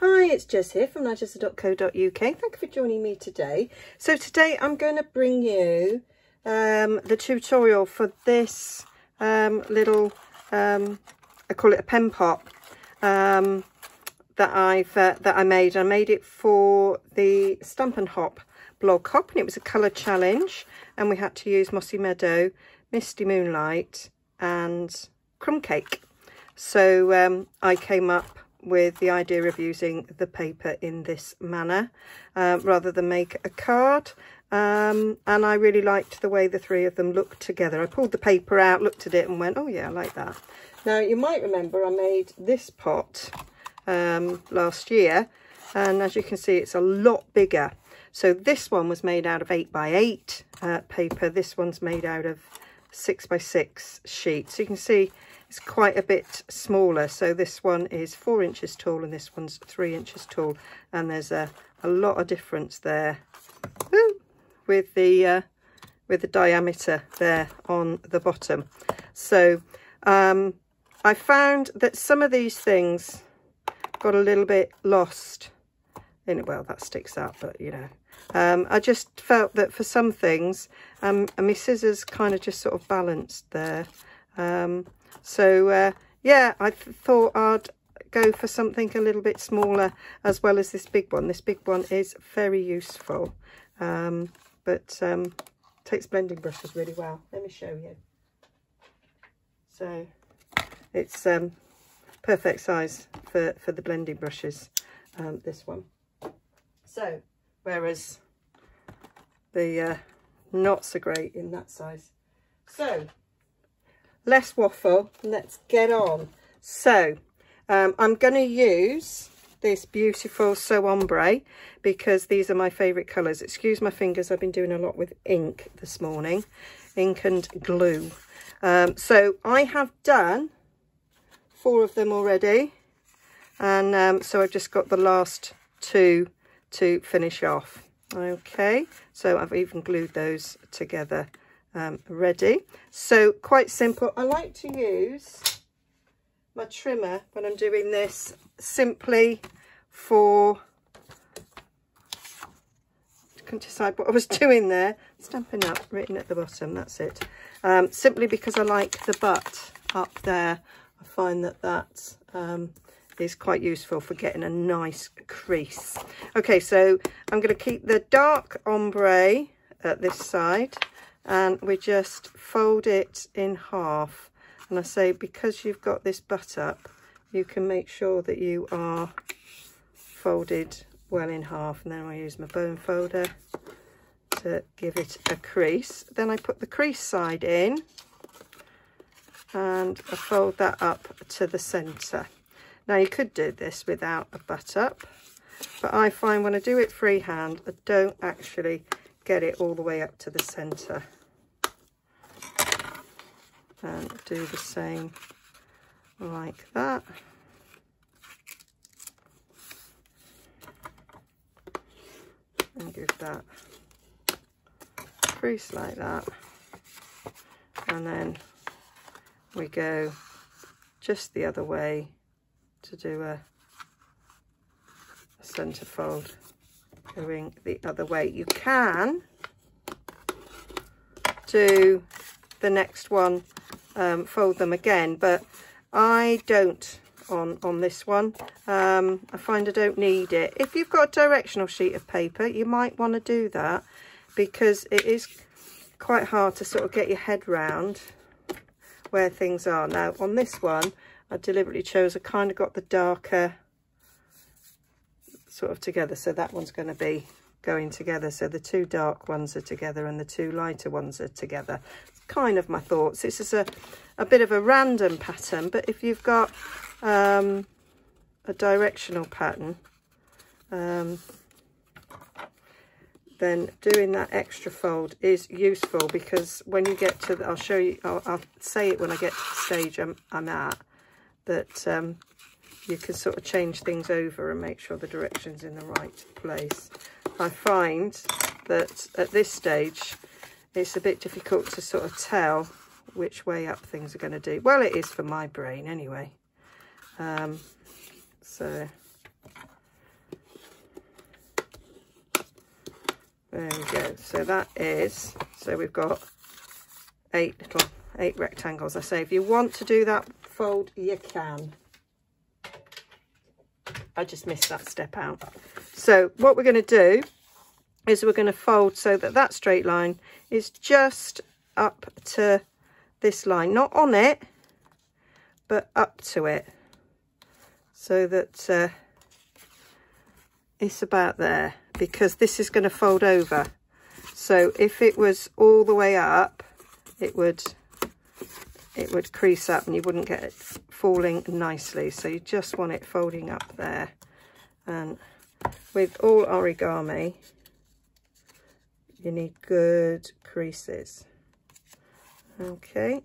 Hi, it's Jess here from Nigezza.co.uk. Thank you for joining me today. So today I'm going to bring you the tutorial for this little, I call it a pen pop, that I made. I made it for the Stump and Hop blog hop, and it was a colour challenge, and we had to use Mossy Meadow, Misty Moonlight and Crumb Cake. So I came up with the idea of using the paper in this manner rather than make a card, and I really liked the way the three of them looked together. I pulled the paper out, looked at it and went, oh yeah, I like that. Now you might remember I made this pot last year, and as you can see it's a lot bigger. So this one was made out of 8x8 paper, this one's made out of 6x6 sheet. So you can see it's quite a bit smaller. So this one is 4 inches tall and this one's 3 inches tall, and there's a lot of difference there with the diameter there on the bottom. So I found that some of these things got a little bit lost in it. Well, that sticks out, but you know, I just felt that for some things and my scissors kind of just sort of balanced there. Yeah, I thought I'd go for something a little bit smaller as well as this big one. This big one is very useful, but takes blending brushes really well. Let me show you. So it's perfect size for the blending brushes, this one. So whereas the not so great in that size. So less waffle, let's get on. So I'm going to use this beautiful So Ombre because these are my favourite colours. Excuse my fingers, I've been doing a lot with ink this morning, ink and glue. So I have done 4 of them already, and so I've just got the last 2 to finish off. Okay, so I've even glued those together. Ready. So quite simple. I like to use my trimmer when I'm doing this simply for, couldn't decide what I was doing there, Stampin' Up written at the bottom, that's it. Simply because I like the butt up there. I find that is quite useful for getting a nice crease. Okay, so I'm going to keep the dark ombre at this side, and we just fold it in half. And I say, because you've got this butt up, you can make sure that you are folded well in half. And then I use my bone folder to give it a crease. Then I put the crease side in and I fold that up to the centre. Now you could do this without a butt up, but I find when I do it freehand, I don't actually get it all the way up to the centre. And do the same like that. And give that crease like that. And then we go just the other way to do a centre fold going the other way. You can do the next one, fold them again, but I don't on this one. I find I don't need it. If you've got a directional sheet of paper, you might want to do that, because it is quite hard to sort of get your head round where things are. Now on this one I deliberately chose, I kind of got the darker sort of together, so that one's going to be going together, so the 2 dark ones are together and the 2 lighter ones are together. It's kind of my thoughts. This is a bit of a random pattern, but if you've got a directional pattern, then doing that extra fold is useful, because when you get to the, I'll show you, I'll say it when I get to the stage I'm at, that you can sort of change things over and make sure the direction's in the right place. I find that at this stage it's a bit difficult to sort of tell which way up things are going to do. Well, it is for my brain anyway. So There we go. So that is, so we've got 8 rectangles. I say, if you want to do that fold, you can. I just missed that step out. So what we're going to do is we're going to fold so that that straight line is just up to this line, not on it, but up to it, so that it's about there, because this is going to fold over. So if it was all the way up, it would crease up and you wouldn't get it falling nicely. So you just want it folding up there. And with all origami, you need good creases. Okay.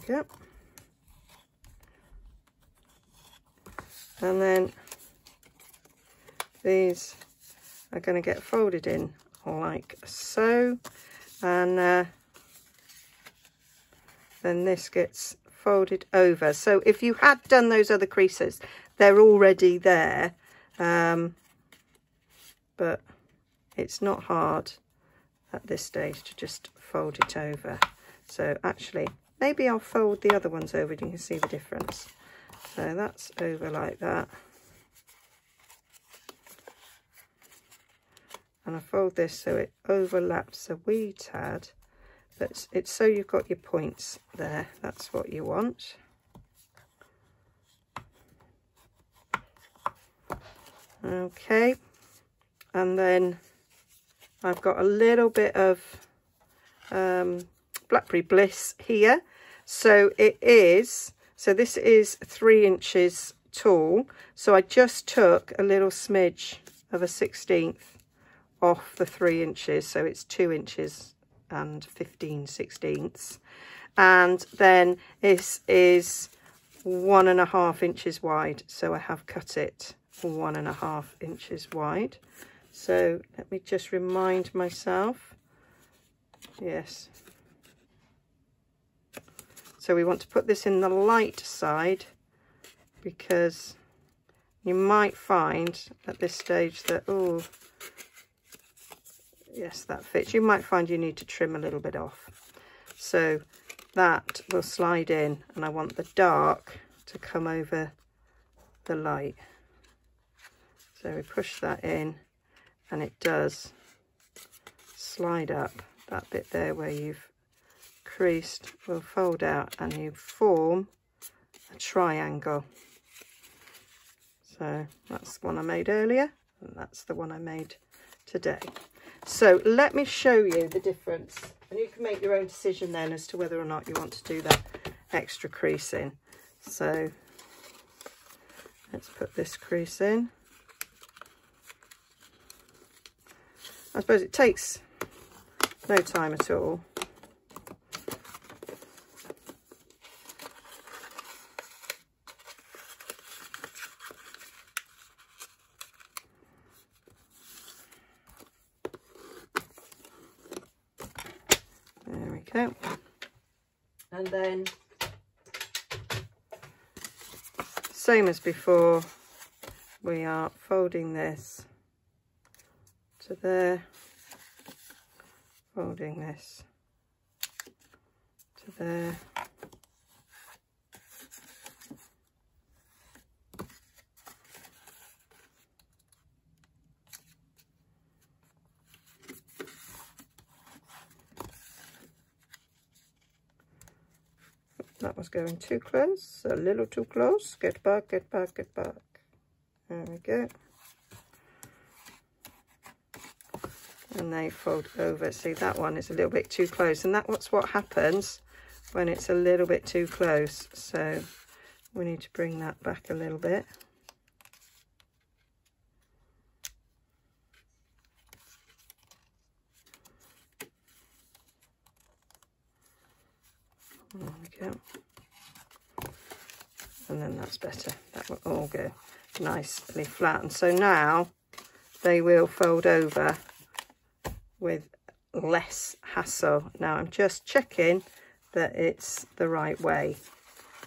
Okay. And then these are going to get folded in like so, and then this gets folded over. So if you had done those other creases, they're already there, but it's not hard at this stage to just fold it over. So actually, maybe I'll fold the other ones over and you can see the difference. So that's over like that. And I fold this so it overlaps a wee tad, but it's so you've got your points there. That's what you want. Okay, and then I've got a little bit of Blackberry Bliss here. So this is 3 inches tall. So I just took a little smidge of a 1/16 off the 3 inches. So it's 2 inches and 15/16. And then this is 1.5 inches wide. So I have cut it 1.5 inches wide. So let me just remind myself. Yes. So we want to put this in the light side, because you might find at this stage that, oh, yes, that fits. You might find you need to trim a little bit off. So that will slide in, and I want the dark to come over the light. So we push that in, and it does slide up. That bit there where you've creased will fold out, and you form a triangle. So that's the one I made earlier, and that's the one I made today. So let me show you the difference, and you can make your own decision then as to whether or not you want to do that extra crease in. So let's put this crease in. I suppose it takes no time at all. There we go. And then, same as before, we are folding this to there, folding this to there, that was going too close, a little too close. Get back, get back, get back. There we go. And they fold over. See, that one is a little bit too close, and that's what happens when it's a little bit too close. So we need to bring that back a little bit. There we go. And then that's better. That will all go nicely flat. And so now they will fold over with less hassle. Now I'm just checking that it's the right way.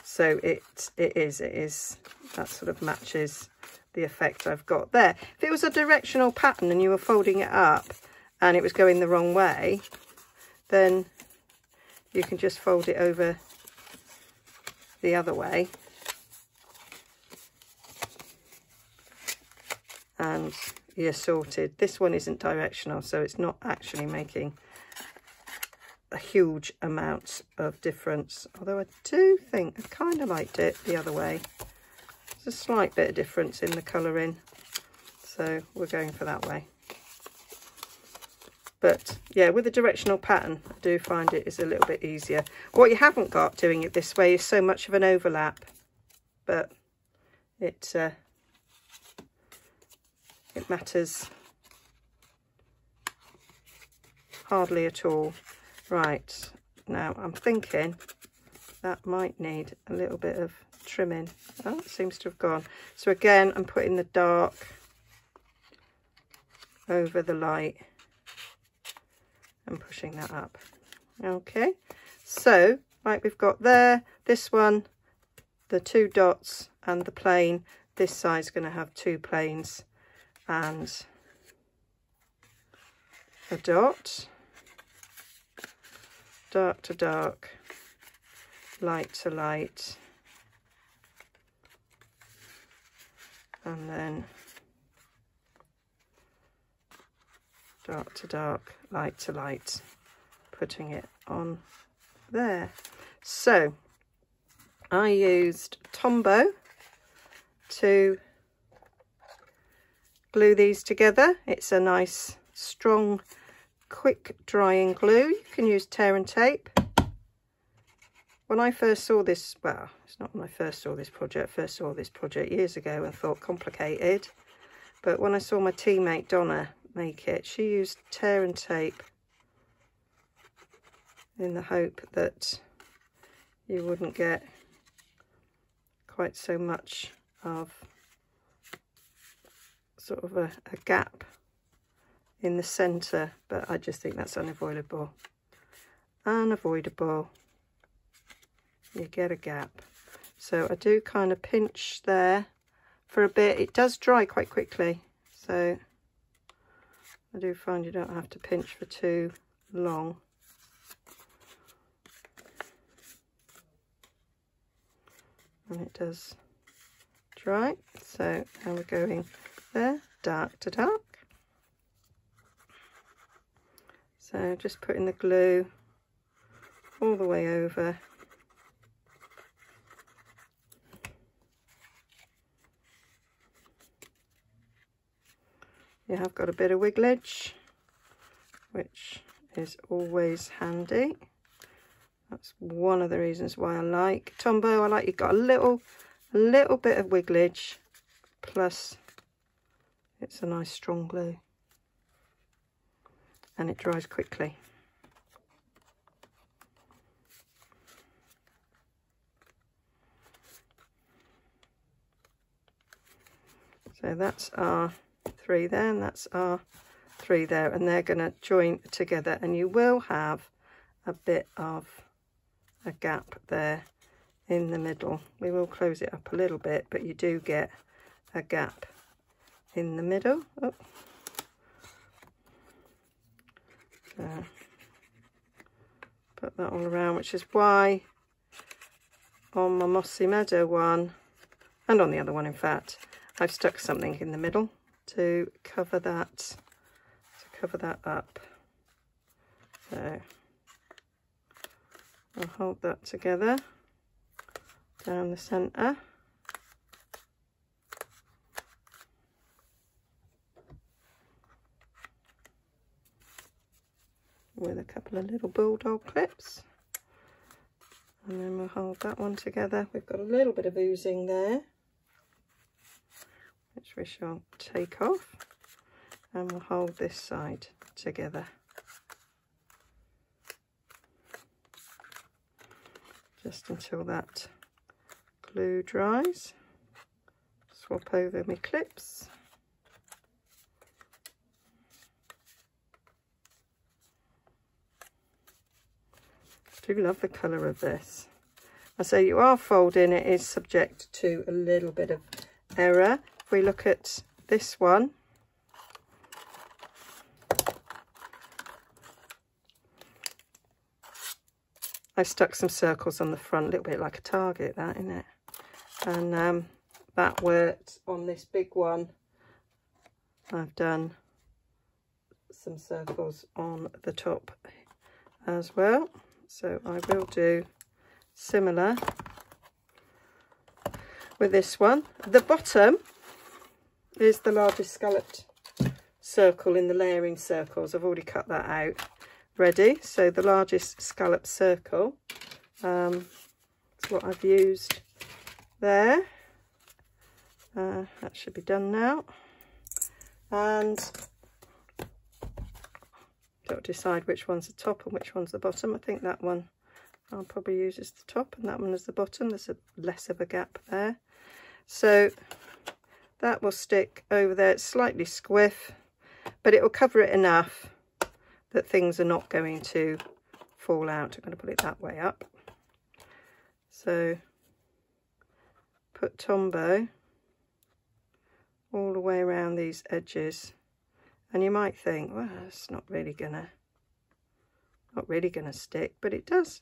So it is, that sort of matches the effect I've got there. If it was a directional pattern and you were folding it up and it was going the wrong way, then you can just fold it over the other way and you're sorted. This one isn't directional, so it's not actually making a huge amount of difference, although I do think I kind of liked it the other way. There's a slight bit of difference in the colouring, so we're going for that way. But yeah, with a directional pattern, I do find it is a little bit easier. What you haven't got doing it this way is so much of an overlap, but it matters hardly at all. Right, now I'm thinking that might need a little bit of trimming. Oh, it seems to have gone. So again, I'm putting the dark over the light and pushing that up. Okay, so right, we've got there, this one, the 2 dots and the plain. This side's going to have 2 planes and a dot. Dark to dark, light to light, and then dark to dark, light to light, putting it on there. So I used Tombow to glue these together. It's a nice strong quick drying glue. You can use tear and tape. When I first saw this, well, it's not when I first saw this project, I first saw this project years ago and thought complicated, but when I saw my teammate Donna make it, she used tear and tape in the hope that you wouldn't get quite so much of sort of a gap in the center, but I just think that's unavoidable. Unavoidable. You get a gap. So I do kind of pinch there for a bit. It does dry quite quickly, so I do find you don't have to pinch for too long. And it does dry. So now we're going there, dark to dark. So just putting the glue all the way over. You have got a bit of wigglage, which is always handy. That's one of the reasons why I like Tombow. I like you've got a little bit of wigglage, plus it's a nice strong glue. And it dries quickly. So that's our 3 there, and that's our 3 there, and they're going to join together, and you will have a bit of a gap there in the middle. We will close it up a little bit, but you do get a gap in the middle. Oh. Put that all around, which is why on my Mossy Meadow one, and on the other one in fact, I've stuck something in the middle to cover that up. So I'll hold that together down the centre. With a couple of little bulldog clips, and then we'll hold that one together. We've got a little bit of oozing there, which we shall take off, and we'll hold this side together just until that glue dries. Swap over my clips. do love the colour of this. I say you are folding, it is subject to a little bit of error. If we look at this one, I stuck some circles on the front, a little bit like a target, that, isn't it? And that worked. On this big one, I've done some circles on the top as well. So I will do similar with this one. The bottom is the largest scalloped circle in the layering circles. I've already cut that out ready. So the largest scallop circle, that's what I've used there. That should be done now. And got to decide which one's the top and which one's the bottom. I think that one I'll probably use as the top and that one as the bottom. There's less of a gap there. So that will stick over there. It's slightly squiff, but it will cover it enough that things are not going to fall out. I'm going to put it that way up. So put Tombow all the way around these edges, and you might think, well, it's not really gonna stick, but it does.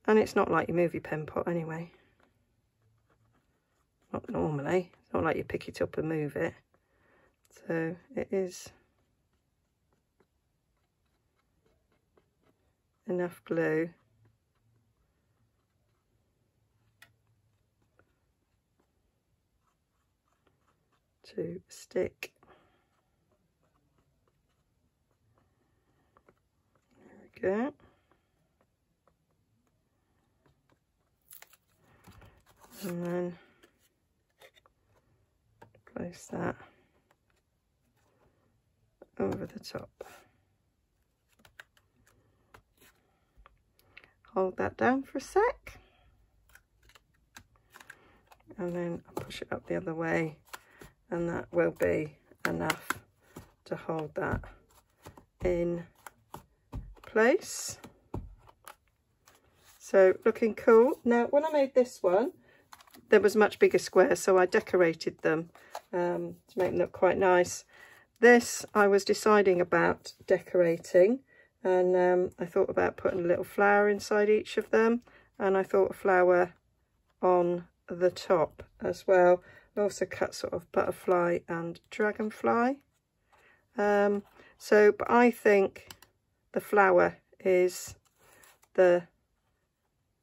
And it's not like your movie pen pot anyway. Not normally. It's not like you pick it up and move it. So it is enough glue to stick. There we go. And then place that over the top. Hold that down for a sec, and then I'll push it up the other way, and that will be enough to hold that in place. So looking cool. Now when I made this one, there was much bigger squares, so I decorated them to make them look quite nice. This I was deciding about decorating, and I thought about putting a little flower inside each of them, and I thought a flower on the top as well. I also cut sort of butterfly and dragonfly. But I think the flower is the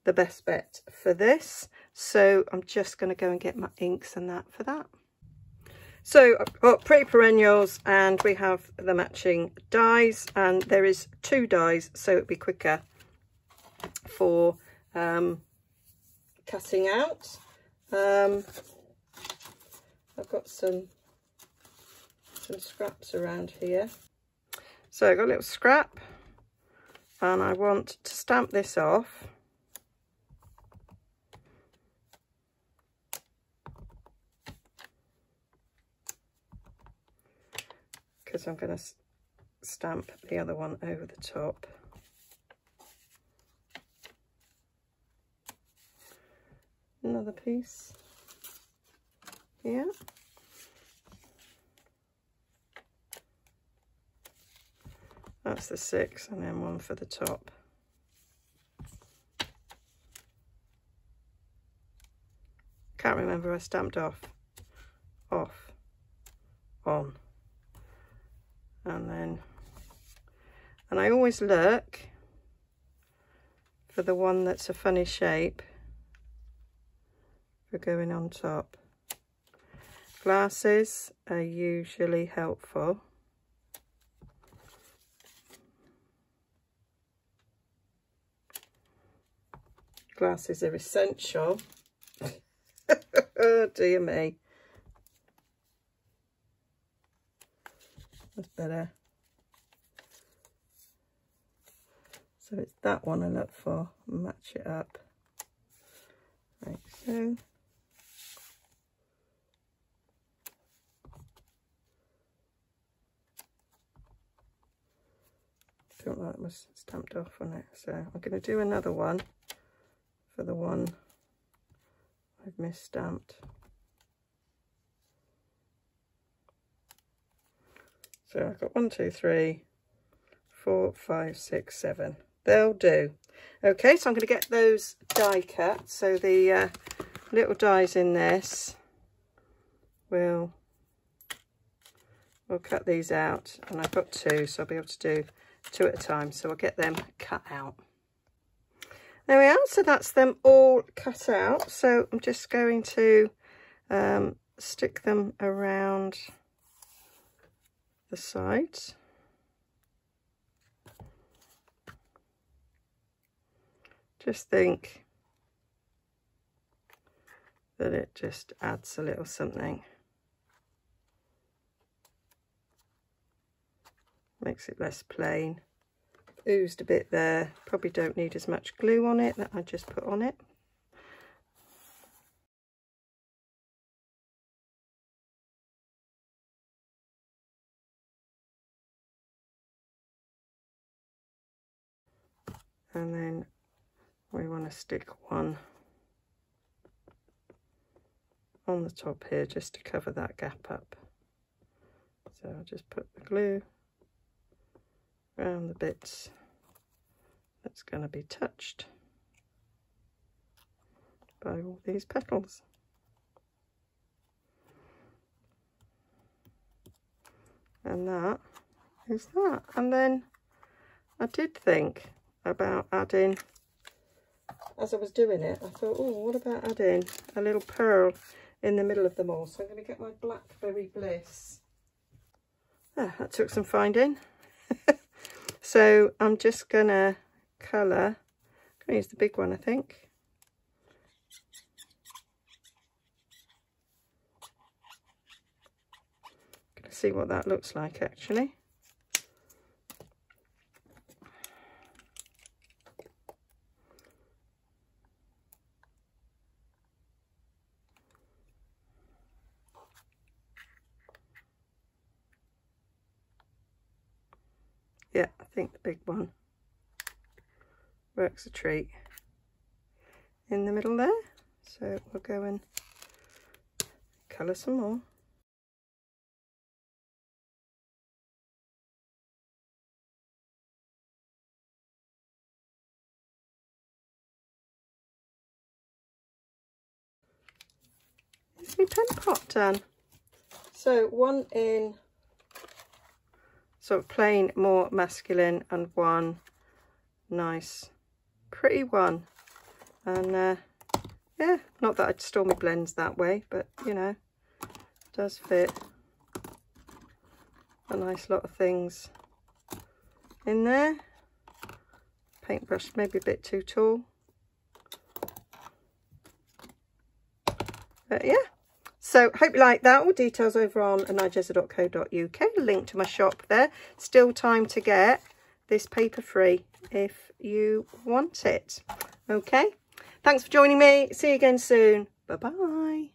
best bet for this. So I'm just going to go and get my inks and that for that. So I've got Pretty Perennials, and we have the matching dies, and there is 2 dies, so it'll be quicker for cutting out. I've got some scraps around here. So I've got a little scrap, and I want to stamp this off. Because I'm going to stamp the other one over the top. Another piece here. That's the 6, and then one for the top. Can't remember, I stamped off, on. And I always look for the one that's a funny shape for going on top. Glasses are usually helpful. Glasses are essential. Oh dear me. That's better. So it's that one I look for, match it up like so. don't like was stamped off on it, so I'm going to do another one for the one I've misstamped. So I've got 1, 2, 3, 4, 5, 6, 7. They'll do. Okay, so I'm going to get those die cut. So the little dies in this, we'll cut these out, and I've got 2, so I'll be able to do 2 at a time. So I'll get them cut out. There we are. So that's them all cut out. So I'm just going to stick them around the sides. Just think that it just adds a little something. Makes it less plain. Oozed a bit there. Probably don't need as much glue on it that I just put on it. And then we want to stick one on the top here just to cover that gap up. So I'll just put the glue around the bits that's going to be touched by all these petals. And that is that. And then I did think about adding, as I was doing it, I thought, oh, what about adding a little pearl in the middle of them all? So I'm going to get my Blackberry Bliss. Ah, that took some finding. So I'm just going to colour, I'm going to use the big one, I think. Going to see what that looks like actually. Yeah, I think the big one works a treat in the middle there. So we'll go and colour some more. Is my pen pot done? So one in sort of plain, more masculine, and one nice pretty one. And yeah, not that I'd store my blends that way, but you know, it does fit a nice lot of things in there. Paintbrush maybe a bit too tall, but yeah. So hope you like that. All details over on nigezza.co.uk. Link to my shop there. Still time to get this paper free if you want it. Okay. Thanks for joining me. See you again soon. Bye-bye.